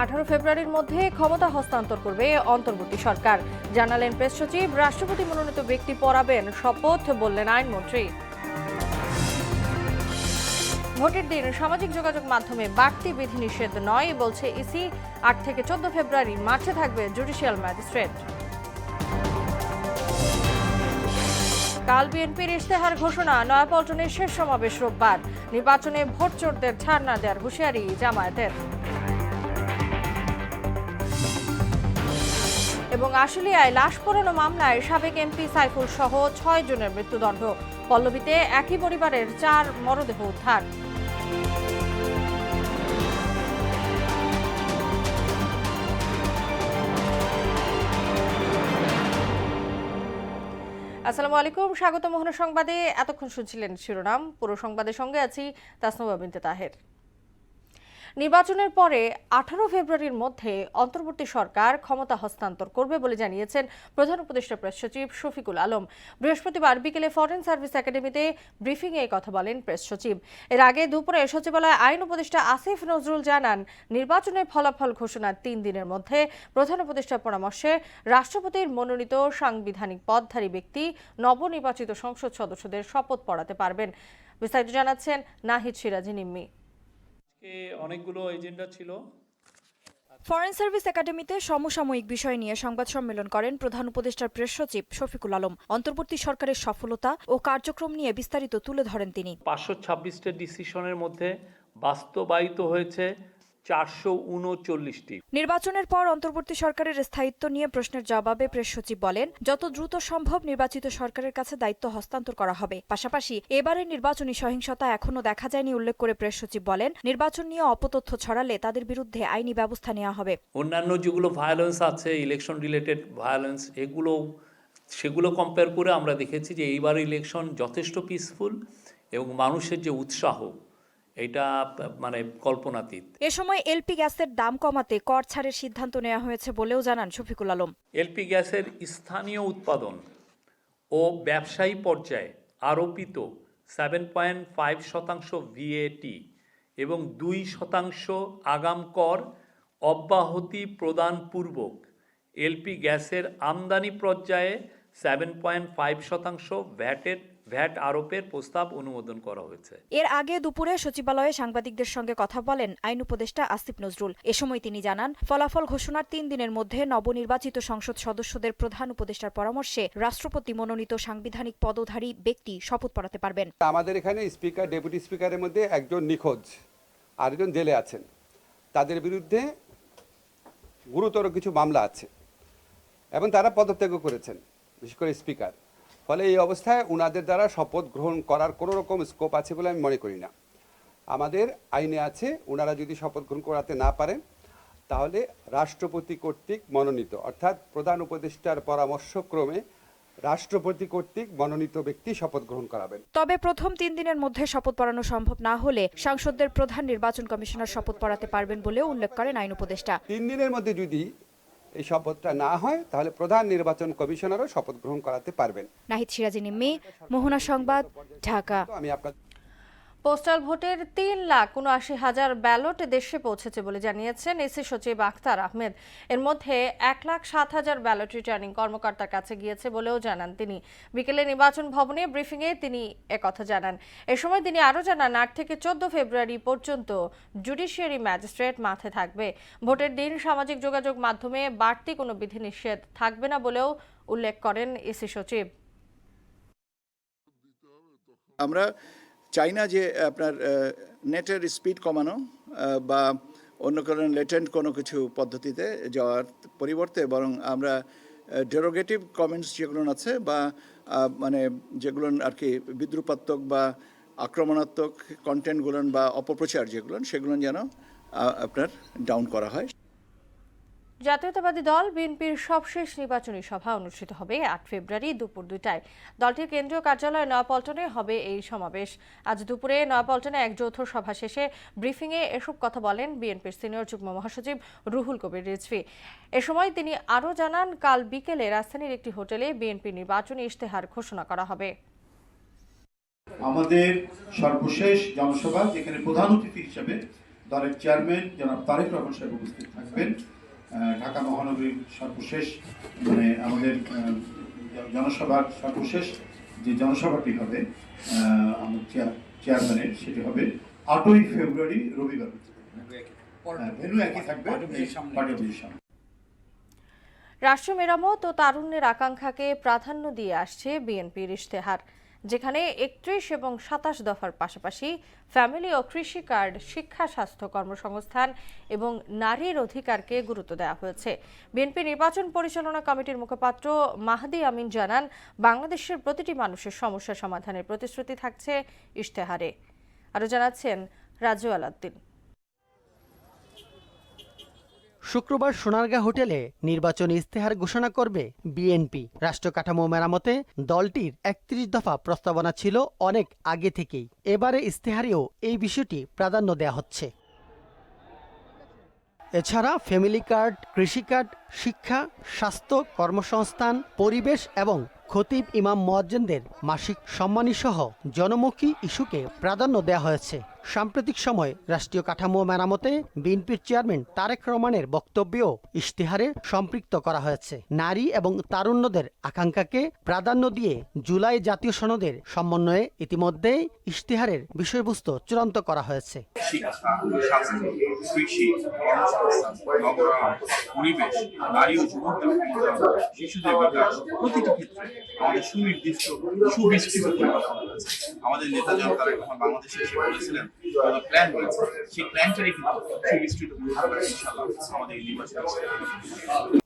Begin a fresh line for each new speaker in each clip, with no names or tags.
18 ফেব্রুয়ারির মধ্যে ক্ষমতা হস্তান্তর করবে অন্তর্বর্তী সরকার, জানালেন প্রেস সচিব। রাষ্ট্রপতি মনোনীত ব্যক্তি পড়াবেন শপথ, বললেন আইনমন্ত্রী। ভোটের দিন সামাজিক যোগাযোগ মাধ্যমে বাড়তি বিধিনিষেধ নয়, বলছে ইসি। 8 থেকে 14 ফেব্রুয়ারি মাঠে থাকবে জুডিশিয়াল ম্যাজিস্ট্রেট। কাল বিএনপির ইশতেহার ঘোষণা, নয়াপল্টনের শেষ সমাবেশ রোববার। নির্বাচনে ভোট চোরদের ছাড় না দেওয়ার হুঁশিয়ারি জামায়াতের। এবং আশুলিয়ায় লাশ পোড়ানো মামলায় সাবেক এমপি সাইফুল সহ 6 জনের মৃত্যুদণ্ড। পল্লবীতে একই পরিবারের 4 মরদেহ উদ্ধার। আসসালামু আলাইকুম, স্বাগত মোহনা সংবাদে। এতক্ষণ শুনছিলেন শিরোনাম, পুরো সংবাদের সঙ্গে আছি তাসনুবা বিনতে তাহের। নির্বাচনের পরে 18 ফেব্রুয়ারির মধ্যে অন্তর্বর্তী সরকার ক্ষমতা হস্তান্তর করবে বলে জানিয়েছেন প্রধান উপদেষ্টা প্রেস সচিব শফিকুল আলম। বৃহস্পতিবার বিকেলে ফরেন সার্ভিস একাডেমিতে ব্রিফিংয়ে এই কথা বলেন প্রেস সচিব। এর আগে দুপুরে সচিবালয়ে আইন উপদেষ্টা আসিফ নজরুল জানান, নির্বাচনের ফলাফল ঘোষণার 3 দিনের মধ্যে প্রধান উপদেষ্টার পরামর্শে রাষ্ট্রপতির মনোনীত সাংবিধানিক পদধারী ব্যক্তি নবনির্বাচিত সংসদ সদস্যদের শপথ পড়াতে পারবেন। বিস্তারিত জানাচ্ছেন নাহিদ সিরাজি নিম্মি।
অনেকগুলো এজেন্ডা ছিল।
ফরেন সার্ভিস একাডেমিতে সমসাময়িক বিষয় নিয়ে সংবাদ সম্মেলন করেন প্রধান উপদেষ্টার প্রেস সচিব শফিকুল আলম। অন্তর্বর্তী সরকারের সফলতা ও কার্যক্রম নিয়ে বিস্তারিত তুলে ধরেন তিনি।
526টা ডিসিশনের মধ্যে বাস্তবায়িত হয়েছে 439টি।
নির্বাচনের পর অন্তর্বর্তী সরকারের স্থায়িত্ব নিয়ে প্রশ্নের জবাবে প্রেস সচিব বলেন, যত দ্রুত সম্ভব নির্বাচিত সরকারের কাছে দায়িত্ব হস্তান্তর করা হবে। পাশাপাশি এবারের নির্বাচনী সহিংসতা এখনো দেখা যায়নি উল্লেখ করে প্রেস সচিব বলেন, নির্বাচন নিয়ে অপতথ্য ছড়ালে তাদের বিরুদ্ধে আইনি ব্যবস্থা নেওয়া হবে।
অন্যান্য যেগুলো ভায়োলেন্স আছে, ইলেকশন রিলেটেড ভায়োলেন্স, সেগুলো কম্পেয়ার করে আমরা দেখেছি যে এইবার ইলেকশন যথেষ্ট পিসফুল এবং মানুষের যে উৎসাহ, এটা মানে কল্পনাতীত।
এ সময় এলপি গ্যাসের দাম কমাতে কর ছাড়ের সিদ্ধান্ত নেওয়া হয়েছে বলেও জানান শফিকুল আলম।
এলপি গ্যাসের স্থানীয় উৎপাদন ও ব্যবসায়ী পর্যায়ে আরোপিত 7.5% VAT এবং 2% আগাম কর অব্যাহতি প্রদানপূর্বক এলপি গ্যাসের আমদানি পর্যায়ে 7.5% ভ্যাট আরোপের প্রস্তাব অনুমোদন করা হয়েছে।
এর আগে দুপুরে সচিবালয়ে সাংবাদিকদের সঙ্গে কথা বলেন আইন উপদেষ্টা আসিফ নজরুল। এ সময় তিনি জানান, ফলাফল ঘোষণার 3 দিনের মধ্যে নবনির্বাচিত সংসদ সদস্যদের প্রধান উপদেষ্টার পরামর্শে রাষ্ট্রপতি মনোনীত সাংবিধানিক পদধারী ব্যক্তি শপথ পড়াতে পারবেন।
আমাদের এখানে স্পিকার, ডেপুটি স্পিকারের মধ্যে একজন নিখোঁজ, আরেকজন জেলে আছেন। তাদের বিরুদ্ধে গুরুতর কিছু মামলা আছে এবং তারা পদত্যাগও করেছেন, বিশেষ করে স্পিকার। ফলে এই অবস্থায় ওনাদের দ্বারা শপথ গ্রহণ করার কোনো রকম স্কোপ আছে বলে আমি মনে করি না। আমাদের আইনে আছে, ওনারা যদি শপথ গ্রহণ করাতে না পারেন তাহলে রাষ্ট্রপতি কর্তৃক মনোনীত, অর্থাৎ প্রধান উপদেষ্টার পরামর্শক্রমে রাষ্ট্রপতি কর্তৃক মনোনীত ব্যক্তি শপথ গ্রহণ করাবেন।
তবে প্রথম 3 দিনের মধ্যে শপথ পড়ানো সম্ভব না হলে সাংসদদের প্রধান নির্বাচন কমিশনার শপথ পড়াতে পারবেন বলেও উল্লেখ করেন আইন উপদেষ্টা।
3 দিনের মধ্যে যদি এই শপথটা না হয় তাহলে প্রধান নির্বাচন কমিশনারও শপথ গ্রহণ করাতে পারবেন।
নাহিদ সিরাজি নিম্মি, মোহনা সংবাদ, ঢাকা।
আমি আপনার
পোস্টাল ভোটের 3,79,000 ব্যালট দেশে পৌঁছেছে বলে জানিয়েছেন এসি সচিব আখতার আহমেদ। এর মধ্যে 1,07,000 ব্যালট রিটার্নিং কর্মকর্তার কাছে গিয়েছে বলেও জানান তিনি। বিকেলে নির্বাচন ভবনে ব্রিফিংয়ে তিনি একথা জানান। এ সময় তিনি আরও জানান, 8 থেকে 14 ফেব্রুয়ারি পর্যন্ত জুডিশিয়ারি ম্যাজিস্ট্রেট মাঠে থাকবে। ভোটের দিন সামাজিক যোগাযোগ মাধ্যমে বাড়তি কোনো বিধিনিষেধ থাকবে না বলেও উল্লেখ করেন এসি সচিব।
আমরা চাই না যে আপনার নেটের স্পিড কমানো বা অন্য কোনো লেটেন্ট কোনো কিছু পদ্ধতিতে যাওয়ার পরিবর্তে, বরং আমরা ডেরোগেটিভ কমেন্টস যেগুলো আছে বা মানে যেগুলো আর কি বিদ্রুপাত্মক বা আক্রমণাত্মক কন্টেন্টগুলো বা অপপ্রচার যেগুলো, সেগুলো যেন আপনার ডাউন করা হয়।
জাতীয়তাবাদী দল বিএনপির সবশেষ নির্বাচনী সভা অনুষ্ঠিত হবে 8 ফেব্রুয়ারি দুপুর 2টায়। দলটির কেন্দ্রীয় কার্যালয় নয়াপল্টনে হবে এই সমাবেশ। আজ দুপুরে নয়াপল্টনে এক যৌথ সভা শেষে ব্রিফিংয়ে এসব কথা বলেন বিএনপির সিনিয়র যুগ্ম মহাসচিব রুহুল কবির রিজভী। এ সময় তিনি আরও জানান, কাল বিকেলে রাজধানীর একটি হোটেলে বিএনপির নির্বাচনী ইশতেহার ঘোষণা করা হবে।
আমাদের সর্বশেষ জনসভা, যেখানে প্রধান অতিথি হিসেবে দলের চেয়ারম্যান জনাব তারেক রহমান সাহেব উপস্থিত থাকবেন। ঢাকা মহানগরীর সর্বশেষ মানে আমাদের জনসভার সর্বশেষ যে জনসভাটি হবে আমার চেয়ারম্যানের, সেটি হবে 8ই ফেব্রুয়ারি রবিবার। ভেন্যু একই থাকবে, পার্টি অফিসের সামনে।
রাষ্ট্র মেরামত ও তারুণ্যের আকাঙ্ক্ষাকে প্রাধান্য দিয়ে আসছে বিএনপির ইশতেহার, যেখানে 31 এবং 27 দফার পাশাপাশি ফ্যামিলি ও কৃষি কার্ড, শিক্ষা, স্বাস্থ্য, কর্মসংস্থান এবং নারীর অধিকারকে গুরুত্ব দেওয়া হয়েছে। বিএনপি নির্বাচন পরিচালনা কমিটির মুখপাত্র মাহদি আমিন জানান, বাংলাদেশের প্রতিটি মানুষের সমস্যা সমাধানের প্রতিশ্রুতি থাকছে ইশতেহারে। আরও জানাচ্ছেন রাজু আলাউদ্দিন।
শুক্রবার সোনারগাঁ হোটেলে নির্বাচনী ইস্তেহার ঘোষণা করবে বিএনপি। রাষ্ট্র কাঠামো মেরামতে দলটির 31 দফা প্রস্তাবনা ছিল অনেক আগে থেকেই। এবারে ইস্তেহারেও এই বিষয়টি প্রাধান্য দেওয়া হচ্ছে। এছাড়া ফ্যামিলি কার্ড, কৃষি কার্ড, শিক্ষা, স্বাস্থ্য, কর্মসংস্থান, পরিবেশ এবং খতিব ইমাম মুয়াজ্জিনদের মাসিক সম্মানী সহ জনমুখী ইস্যুকে প্রাধান্য দেওয়া হয়েছে। সাম্প্রতিক সময় রাষ্ট্রীয় কাঠামো মেরামতে বিএনপির চেয়ারম্যান তারেক রহমানের বক্তব্যও ইশতেহারে সম্পৃক্ত করা হয়েছে। নারী এবং তারুণ্যদের আকাঙ্ক্ষাকে প্রাধান্য দিয়ে জুলাই জাতীয় সনদের সমন্বয়ে ইতিমধ্যে ইশতেহারের বিষয়বস্তু চূড়ান্ত করা হয়েছে।
শিক্ষা, স্বাস্থ্য, কৃষি, কর্মসংস্থান, নগরায়ণ, পরিবেশ, নারী ও যুবকদের ক্ষমতায়ন, শিশুদের বিকাশ, প্রতিটি ক্ষেত্রে আমাদের সুনির্দিষ্ট সুবিস্তৃত পরিকল্পনা রয়েছে। আমাদের নেতা জনাব তারেক রহমান বাংলাদেশে এসে বলেছিলেন প্ল্যান রয়েছে, সেই প্ল্যানটারই কিন্তু সুবিস্তৃত ইনশাআল্লাহ আমাদের নির্বাচন।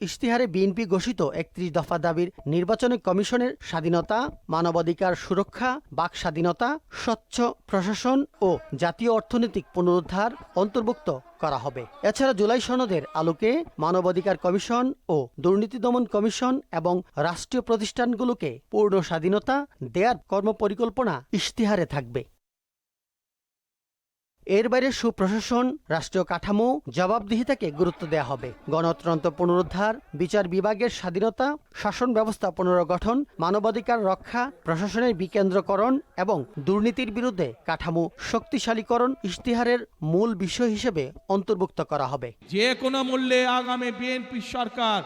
ইশতেহারে বিএনপি ঘোষিত 31 দফা দাবির নির্বাচনী কমিশনের স্বাধীনতা, মানবাধিকার সুরক্ষা, বাক স্বাধীনতা, স্বচ্ছ প্রশাসন ও জাতীয় অর্থনৈতিক পুনরুদ্ধার অন্তর্ভুক্ত করা হবে। এছাড়া জুলাই সনদের আলোকে মানবাধিকার কমিশন ও দুর্নীতি দমন কমিশন এবং রাষ্ট্রীয় প্রতিষ্ঠানগুলোকে পূর্ণ স্বাধীনতা দেয়ার কর্মপরিকল্পনা ইশতেহারে থাকবে। এর বাইরে সুপ্রশাসন, রাষ্ট্রীয় কাঠামো, জবাবদিহিতাকে গুরুত্ব দেওয়া হবে। গণতন্ত্র পুনরুদ্ধার, বিচার বিভাগের স্বাধীনতা, শাসন ব্যবস্থা পুনর্গঠন, মানবাধিকার রক্ষা, প্রশাসনের বিকেন্দ্রকরণ এবং দুর্নীতির বিরুদ্ধে কাঠামো শক্তিশালীকরণ ইশতেহারের মূল বিষয় হিসেবে অন্তর্ভুক্ত করা হবে।
যে কোনো মূল্যে আগামী বিএনপি সরকার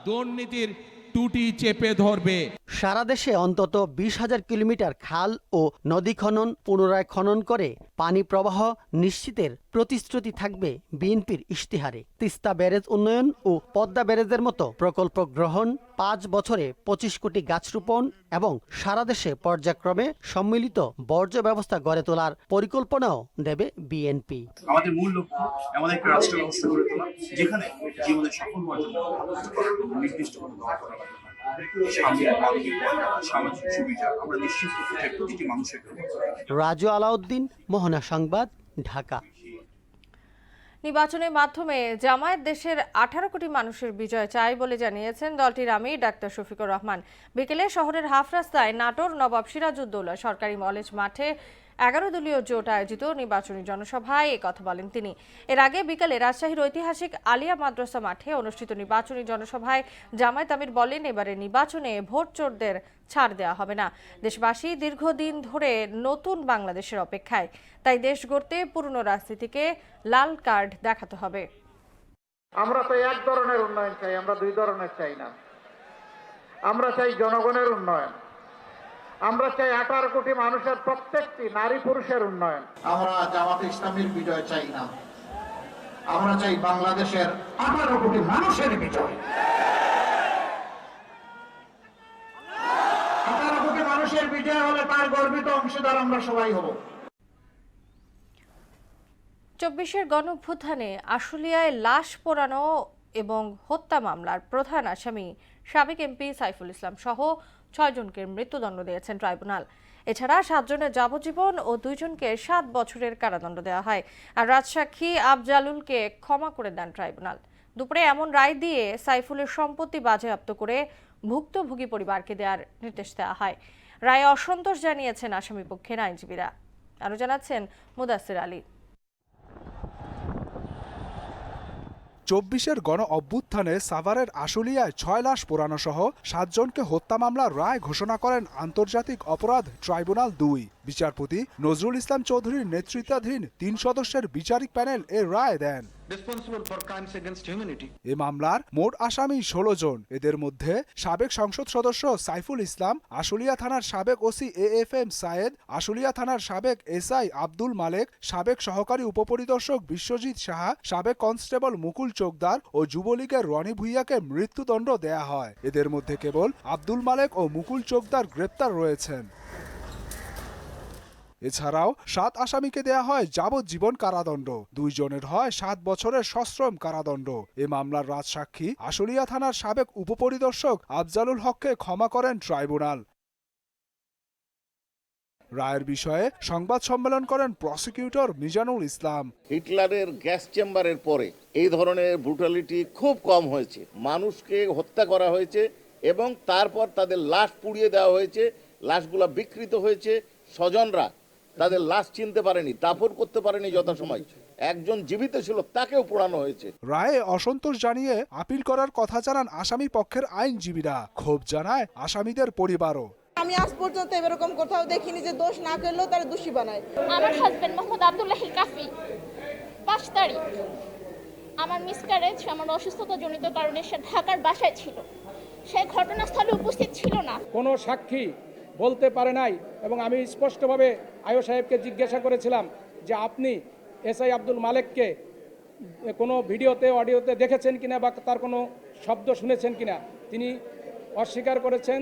দুর্নীতির টুটি চেপে ধরবে।
সারা দেশে অন্তত 20,000 কিলোমিটার খাল ও নদী খনন, পুনরায় খনন করে পানি প্রবাহ নিশ্চিতের প্রতিশ্রুতি থাকবে বিএনপির ইশতেহারে। তিস্তা ব্যারেজ উন্নয়ন ও পদ্মা ব্যারেজের মতো প্রকল্প গ্রহণ, 5 বছরে 25 কোটি গাছ রোপণ এবং সারা দেশে পর্যায়ক্রমে সম্মিলিত বর্জ্য ব্যবস্থা গড়ে তোলার পরিকল্পনাও দেবে বিএনপি।
আমাদের মূল লক্ষ্য এমন একটা রাষ্ট্র ব্যবস্থা গড়ে তোলা যেখানে জীবনে সফল হওয়ার জন্য নির্দিষ্ট কোনো দল করা লাগে না। সামাজিক সুবিধা আমরা নিশ্চিত করতে চাই প্রতিটি মানুষের।
রাজু আলাউদ্দিন, মোহনা সংবাদ, ঢাকা।
নির্বাচনের মাধ্যমে জামায়াত দেশের 18 কোটি মানুষের বিজয় চায় বলে জানিয়েছেন দলটির আমির ডাক্তার শফিকুর রহমান। বিকেলে শহরের হাফ রাস্তায় নাটোর নবাব সিরাজউদ্দৌলা সরকারি কলেজ মাঠে 11 দলীয় জোট আয়োজিত নির্বাচনী জনসভায় এ কথা বলেন তিনি। এর আগে বিকালে রাজশাহীর ঐতিহাসিক আলিয়া মাদ্রাসা মাঠে অনুষ্ঠিত নির্বাচনী জনসভায় জামায়াত আমির বলেন, এবারে নির্বাচনে ভোট চোরদের ছাড় দেওয়া হবে না। দেশবাসী দীর্ঘদিন ধরে নতুন বাংলাদেশের অপেক্ষায়, তাই দেশ গড়তে পুরনো রাজনীতিকে লাল কার্ড দেখাতে হবে।
আমরা তো এক ধরনের উন্নয়ন চাই, আমরা দুই ধরনের চাই না। আমরা চাই জনগণের উন্নয়ন, আমরা চাই 18 কোটি মানুষের প্রত্যেকটি নারী পুরুষের উন্নয়ন। আমরা জামাত ইসলামীর বিজয় চাই না, আমরা চাই বাংলাদেশের 18 কোটি মানুষের বিজয়। 18 কোটি মানুষের বিজয় হলে তার গর্বিত অংশীদার আমরা সবাই হব।
24-এর গণঅভ্যুত্থানে আশুলিয়ায় লাশ পোড়ানো এবং হত্যা মামলার প্রধান আসামি সাবেক এমপি সাইফুল ইসলাম সহ 6 জনকে মৃত্যুদণ্ড দিয়েছেন ট্রাইব্যুনাল। এছাড়া 7 জনের যাবজ্জীবন ও 2 জনকে 7 বছরের কারাদণ্ড দেওয়া হয়। আর রাজসাক্ষী আফজালুলকে ক্ষমা করে দেন ট্রাইব্যুনাল। দুপুরে এমন রায় দিয়ে সাইফুলের সম্পত্তি বাজেয়াপ্ত করে ভুক্তভোগী পরিবারকে দেওয়ার নির্দেশ দেওয়া হয়। রায়ে অসন্তোষ জানিয়েছেন আসামি পক্ষের আইনজীবীরা। আরও জানাচ্ছেন মুদাসির আলী।
24-এর গণ অভ্যুত্থানে সাভারের আশুলিয়ায় 6 লাশ পোড়ানো সহ 7 জনকে হত্যা মামলার রায় ঘোষণা করেন আন্তর্জাতিক অপরাধ ট্রাইব্যুনাল 2। বিচারপতি নজরুল ইসলাম চৌধুরীর নেতৃত্বাধীন 3 সদস্যের বিচারিক প্যানেল এ রায় দেন। এ মামলার মোট আসামি 16 জন। এদের মধ্যে সাবেক সংসদ সদস্য সাইফুল ইসলাম, আশুলিয়া থানার সাবেক ওসি AFM সায়েদ, আশুলিয়া থানার সাবেক SI আব্দুল মালেক, সাবেক সহকারী উপপরিদর্শক বিশ্বজিৎ সাহা, সাবেক কনস্টেবল মুকুল চোকদার ও যুবলীগের রনি ভুইয়াকে মৃত্যুদণ্ড দেয়া হয়। এদের মধ্যে কেবল আব্দুল মালেক ও মুকুল চোকদার গ্রেপ্তার রয়েছেন। এছাড়াও 7 আসামিকে দেয়া হয় যাবজ্জীবন কারাদণ্ড, 2 জনের হয় 7 বছরের সশ্রম কারাদণ্ড। এ মামলার রাজসাক্ষী আশুলিয়া থানার সাবেক উপপরিদর্শক আফজালুল হককে ক্ষমা করেন ট্রাইব্যুনাল। রায়ের বিষয়ে সংবাদ সম্মেলন করেন প্রসিকিউটর মিজানুল ইসলাম।
হিটলারের গ্যাস চেম্বারের পরে এই ধরনের ব্রুটালিটি খুব কম হয়েছে। মানুষকে হত্যা করা হয়েছে এবং তারপর তাদের লাশ পুড়িয়ে দেওয়া হয়েছে, লাশগুলা বিকৃত হয়েছে, স্বজনরা তাদের লাশ চিনতে পারেনি, দাফন করতে পারেনি যথাসময়। একজন জীবিত ছিল, তাকেও পোড়ানো হয়েছে।
রায়ে অসন্তোষ জানিয়ে আপিল করার কথা জানান আসামি পক্ষের আইনজীবীরা। ক্ষোভ জানায় আসামিদের পরিবারও।
আমি আজ পর্যন্ত এরকম কোথাও দেখিনি যে দোষ না করলেও তারা দোষী বানায়।
আমার হাজবেন্ড মোহাম্মদ আব্দুল্লাহ কাফি 5 তারিখ আমার মিসক্যারেজ, আমার অসুস্থতাজনিত কারণে সে ঢাকার বাসায় ছিল, সে ঘটনাস্থলে উপস্থিত ছিল না।
কোনো সাক্ষী বলতে পারে নাই এবং আমি স্পষ্টভাবে আয়ো সাহেবকে জিজ্ঞাসা করেছিলাম যে আপনি SI আব্দুল মালেককে কোনো ভিডিওতে অডিওতে দেখেছেন কিনা বা তার কোনো শব্দ শুনেছেন কিনা। তিনি অস্বীকার করেছেন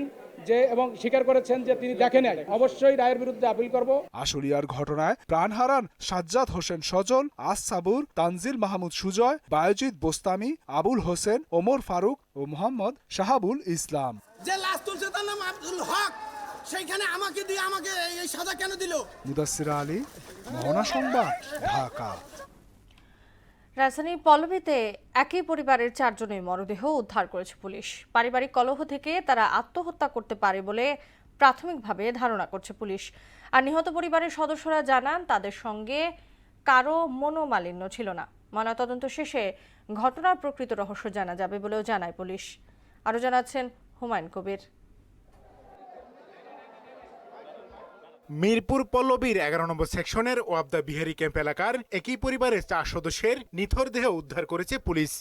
এবং স্বীকার করেছেন যে তিনি দেখেন নাই। অবশ্যই রায়ের বিরুদ্ধে আপিল করব।
আশুলিয়ার ঘটনায় প্রাণ হারান সাজ্জাদ হোসেন সজল, সাবুর, তানজিল মাহমুদ সুজয়, বায়জিৎ বোস্তামি, আবুল হোসেন, ওমর ফারুক ও মোহাম্মদ শাহাবুল ইসলাম।
যে লাশ তুলছে তার নাম আব্দুল হক, সেইখানে আমাকে এই সাজা কেন দিল?
মুদাসসির আলী, মোহনা সংবাদ, ঢাকা।
রাজধানী পল্লবীতে একই পরিবারের 4 জনের মরদেহ উদ্ধার করেছে পুলিশ। পারিবারিক কলহ থেকে তারা আত্মহত্যা করতে পারে বলে প্রাথমিকভাবে ধারণা করছে পুলিশ। আর নিহত পরিবারের সদস্যরা জানান তাদের সঙ্গে কারো মনোমালিন্য ছিল না। ময়নাতদন্ত শেষে ঘটনার প্রকৃত রহস্য জানা যাবে বলেও জানায় পুলিশ। আরও জানাচ্ছেন হুমায়ুন কবির।
মিরপুর পল্লবীর 11 নম্বর সেকশনের ওয়াবদা বিহারি ক্যাম্প এলাকার একই পরিবারের 4 সদস্যের নিথর দেহ উদ্ধার করেছে পুলিশ।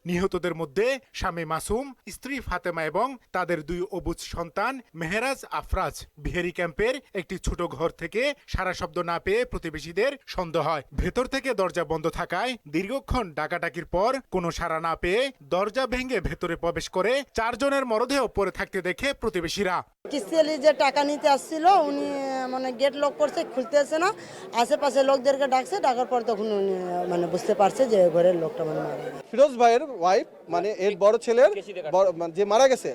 নিহতদের মধ্যে স্বামী মাসুম, স্ত্রী ফাতেমা এবং তাদের 2 অবুঝ সন্তান মেহরাজ আফরাজ। বিহারি ক্যাম্পের একটি ছোট ঘর থেকে সারা শব্দ না পেয়ে প্রতিবেশীদের সন্দেহ হয়। ভেতর থেকে দরজা বন্ধ থাকায় দীর্ঘক্ষণ ডাকাডাকির পর কোনো সাড়া না পেয়ে দরজা ভেঙে ভেতরে প্রবেশ করে 4 জনের মরদেহ পড়ে থাকতে দেখে প্রতিবেশীরা।
কিস্তি যে টাকা নিতে আসছিল উনি গেট লক করছে, খুলতেছে না। আশেপাশে লোকদেরকে ডাকছে, ডাকার পর তখন উনি বুঝতে পারছে যে ঘরের লোকটা মারা গেছে।
ফিরোজ ভাইয়ের ওয়াইফ এর বড় ছেলের যে মারা গেছে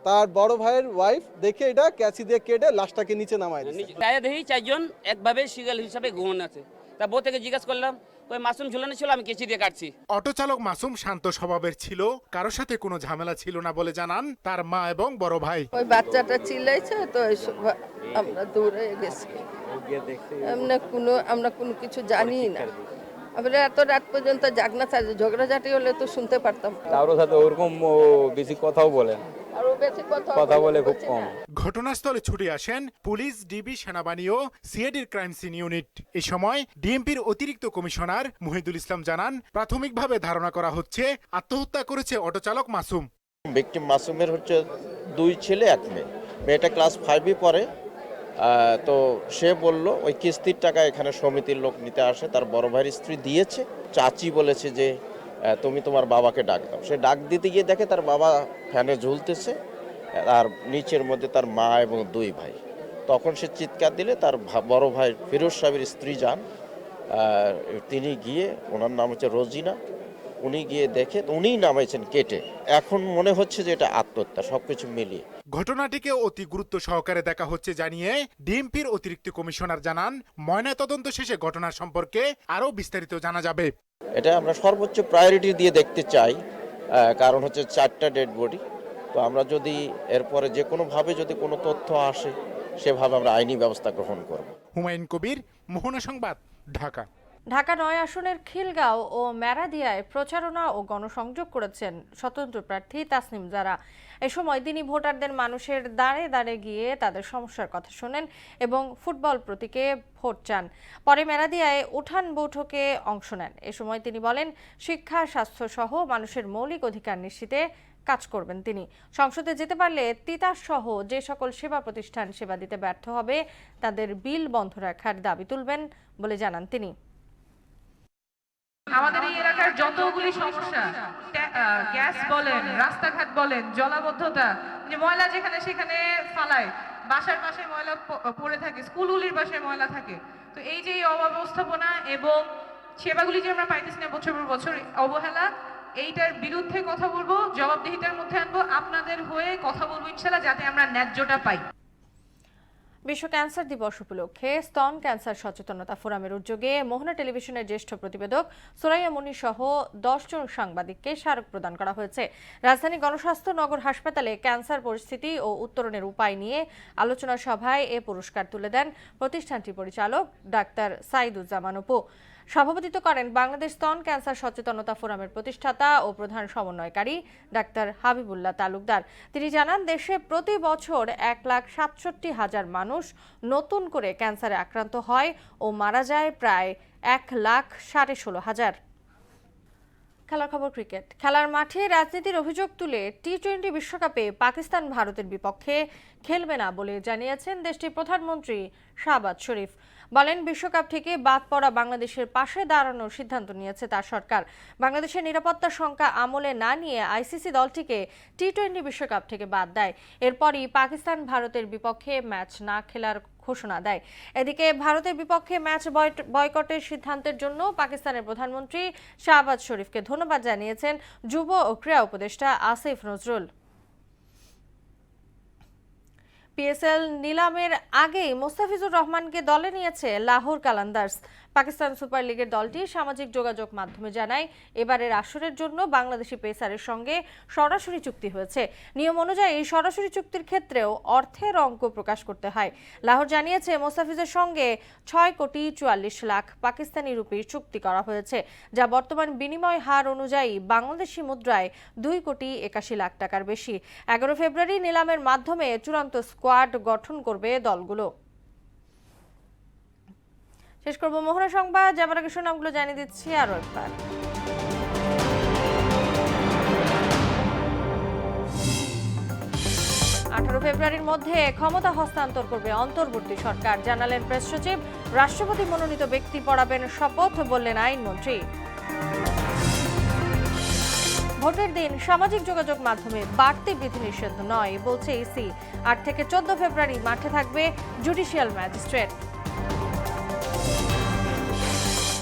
তার বড় ভাইয়ের ওয়াইফ দেখে এটা ক্যাচি দিয়ে কেটে লাশটাকে নিচে নামায় দিয়েছে।
দেখি 4 জন একভাবে সিরিয়াল হিসাবে ঘুমানো আছে। তা বউ থেকে জিজ্ঞাসা করলাম, ওই মাসুম ঝুলানো ছিল, আমি কেচি দিয়ে কাটছি।
অটো চালক মাসুম শান্ত স্বভাবের ছিল, কারোর সাথে কোনো ঝামেলা ছিল না বলে জানান তার মা এবং বড় ভাই।
ওই বাচ্চাটা চিল্লাইছে তো আমরা দৌড়ে গেছি, আমরা কোনো কিছু জানি না। আমরা এত রাত পর্যন্ত জাগনা থাকি, ঝগড়াঝাটি হলে তো শুনতে পারতাম।
কারোর সাথে ওরকম বেশি কথাও বলেন, কথা বলে খুব কম।
ঘটনাস্থলে ছুটে আসেন পুলিশ, ডিবি, সেনাবাহিনী ও সিআইডির ক্রাইম সিন ইউনিট। এই সময় ডিএমপির অতিরিক্ত কমিশনার মুহিদুল ইসলাম জানান প্রাথমিকভাবে ধারণা করা হচ্ছে আত্মহত্যা করেছে অটো চালক মাসুম।
ভিকটিম মাসুমের হচ্ছে 2 ছেলে 1 মেয়ে। মেয়েটা ক্লাস 5-এ পড়ে। তো সে বলল ওই কিস্তির টাকা এখানে সমিতির লোক নিতে আসে, তার বড় ভাইয়ের স্ত্রী দিয়েছে। চাচি বলেছে যে তুমি তোমার বাবাকে ডাক দাও। সে ডাক দিতে গিয়ে দেখে তার বাবা ফ্যানে ঝুলতেছে, আর নিচের মধ্যে তার মা এবং 2 ভাই। তখন সে চিৎকার দিলে তার বড় ভাই ফিরোজ সাহেবের স্ত্রী যান, তিনি গিয়ে, ওনার নাম হচ্ছে রোজিনা, উনি গিয়ে দেখে উনিই নামাইছেন কেটে। এখন মনে হচ্ছে যে এটা আত্মহত্যা, সবকিছু মিলিয়ে।
ঘটনাটিকে অতি গুরুত্ব সহকারে দেখা হচ্ছে জানিয়ে ডিএমপির অতিরিক্ত কমিশনার জানান ময়নাতদন্ত শেষে ঘটনার সম্পর্কে আরও বিস্তারিত জানা যাবে।
এটা আমরা সর্বোচ্চ প্রায়োরিটি দিয়ে দেখতে চাই, কারণ হচ্ছে 4টা ডেড বডি। তো আমরা যদি এরপরে যে কোনোভাবে যদি কোনো তথ্য আসে সেভাবে আমরা আইনি ব্যবস্থা গ্রহণ করব।
হুমায়ুন কবির, মোহনা সংবাদ, ঢাকা।
ঢাকা ৯ আসনের খিলগাঁও ও মেরাদিয়ায় প্রচারণা ও গণসংযোগ করেছেন স্বতন্ত্র প্রার্থী তাসনিম জারা। এ সময় তিনি ভোটারদের মানুষের দাঁড়ে দাঁড়ে গিয়ে তাদের সমস্যার কথা শোনেন এবং ফুটবল প্রতীকে ভোট চান। পরে মেরাদিয়ায় উঠান বৈঠকে অংশ নেন। এ সময় তিনি বলেন, শিক্ষা, স্বাস্থ্য সহ মানুষের মৌলিক অধিকার নিশ্চিতে কাজ করবেন তিনি। সংসদে যেতে পারলে তিতাস সহ যে সকল সেবা প্রতিষ্ঠান সেবা দিতে ব্যর্থ হবে তাদের বিল বন্ধ রাখার দাবি তুলবেন বলে জানান তিনি।
আমাদের এই এলাকার যতগুলি সমস্যা, গ্যাস বলেন, রাস্তাঘাট বলেন, জলাবদ্ধতা, যে ময়লা যেখানে সেখানে ফালায়, বাসার পাশে ময়লা পড়ে থাকে, স্কুলগুলির পাশে ময়লা থাকে, তো এই যে অব্যবস্থাপনা এবং সেবাগুলি যে আমরা পাইতেছি না বছর পর বছর, অবহেলা, এইটার বিরুদ্ধে কথা বলবো, জবাবদিহিতার মধ্যে আনবো, আপনাদের হয়ে কথা বলবো ইনশাআল্লাহ, যাতে আমরা ন্যায্যটা পাই।
বিশ্ব ক্যান্সার দিবস উপলক্ষে স্তন ক্যান্সার সচেতনতা ফোরামের উদ্যোগে মোহনা টেলিভিশনের জ্যেষ্ঠ প্রতিবেদক সুরাইয়া মুনি সহ 10 জন সাংবাদিককে স্মারক প্রদান করা হয়েছে। রাজধানী গণস্বাস্থ্য নগর হাসপাতালে ক্যান্সার পরিস্থিতি ও উত্তরণের উপায় নিয়ে আলোচনা সভায় এ পুরস্কার তুলে দেন প্রতিষ্ঠানটির পরিচালক ডাক্তার সাইদুজ্জামান অপু। সভাপতিত্ব করেন বাংলাদেশ স্তন ক্যান্সার সচেতনতা ফোরামের প্রতিষ্ঠাতা ও প্রধান সমন্বয়কারী ডাক্তার হাবিবুল্লাহ তালুকদার। তিনি জানান, দেশে প্রতি বছর 1,67,000 মানুষ নতুন করে ক্যান্সারে আক্রান্ত হয় ও মারা যায় প্রায় 1,16,500। খেলার খবর ক্রিকেট। খেলার মাঠে রাজনীতির অভিযোগ তুলে টি-20 বিশ্বকাপে পাকিস্তান ভারতের বিপক্ষে খেলবে না বলে জানিয়েছেন দেশটির প্রধানমন্ত্রী শাহবাজ শরীফ। বলেন, বিশ্বকাপ থেকে বাদ পড়া বাংলাদেশের পাশে দাঁড়ানোর সিদ্ধান্ত নিয়েছে তার সরকার। বাংলাদেশের নিরাপত্তা শঙ্কা আমলে না নিয়ে আইসিসি দলটিকে টি-20 বিশ্বকাপ থেকে বাদ দেয়। এরপরই পাকিস্তান ভারতের বিপক্ষে ম্যাচ না খেলার ঘোষণা দেয়। এদিকে ভারতের বিপক্ষে ম্যাচ বয়কটের সিদ্ধান্তের জন্য পাকিস্তানের প্রধানমন্ত্রী শাহবাজ শরীফকে ধন্যবাদ জানিয়েছেন যুব ও ক্রীড়া উপদেষ্টা আসিফ নজরুল। পিএসএল নিলামের আগেই মোস্তাফিজুর রহমানকে দলে নিয়েছে লাহোর কালান্দার্স। পাকিস্তান সুপার লিগের দলটি সামাজিক যোগাযোগ মাধ্যমে জানায়, এবারের আসরের জন্য বাংলাদেশি পেসারের সঙ্গে সরাসরি চুক্তি হয়েছে। নিয়ম অনুযায়ী সরাসরি চুক্তির ক্ষেত্রেও অর্থের অঙ্ক প্রকাশ করতে হয়। লাহোর জানিয়েছে, মোস্তাফিজের সঙ্গে 6,44,00,000 পাকিস্তানি রুপির চুক্তি করা হয়েছে, যা বর্তমান বিনিময় হার অনুযায়ী বাংলাদেশি মুদ্রায় 2,81,00,000 টাকার বেশি। 11 ফেব্রুয়ারি নিলামের মাধ্যমে চূড়ান্ত স্কোয়াড গঠন করবে দলগুলো। শেষ করব মোহনা সংবাদ। যাবার আগে নামগুলো জানিয়ে দিচ্ছি আরো একবার। 18 ফেব্রুয়ারির মধ্যে ক্ষমতা হস্তান্তর করবে অন্তর্বর্তী সরকার, জানালেন প্রেস সচিব। রাষ্ট্রপতি মনোনীত ব্যক্তি পড়াবেন শপথ, বললেন আইনমন্ত্রী। ভোটের দিন সামাজিক যোগাযোগ মাধ্যমে বাড়তি বিধিনিষেধ নয়, বলছে ইসি। 8 থেকে 14 ফেব্রুয়ারি মাঠে থাকবে জুডিশিয়াল ম্যাজিস্ট্রেট।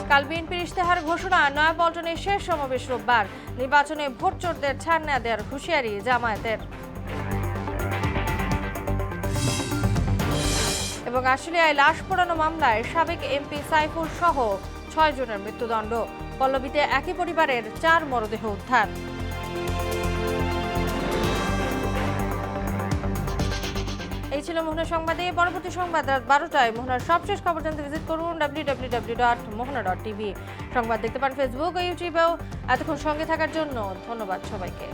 কাল বিএনপির ইশতেহার ঘোষণা, নয়াপল্টনে শেষ সমাবেশ রোববার। নির্বাচনে ভোট চোরদের ছাড় না দেওয়ার হুঁশিয়ারি জামায়াতের। এবং আশুলিয়ায় লাশ পোড়ানো মামলায় সাবেক এমপি সাইফুল সহ 6 জনের মৃত্যুদণ্ড। পল্লবীতে একই পরিবারের 4 মরদেহ উদ্ধার। এই ছিল মোহনা সংবাদে। পরবর্তী সংবাদ রাত 12টায়। মোহনার সবশেষ খবর জানতে ভিজিট করুন www.mohana.tv। সংবাদ দেখতে পান ফেসবুক ও ইউটিউবেও। এতক্ষণ সঙ্গে থাকার জন্য ধন্যবাদ সবাইকে।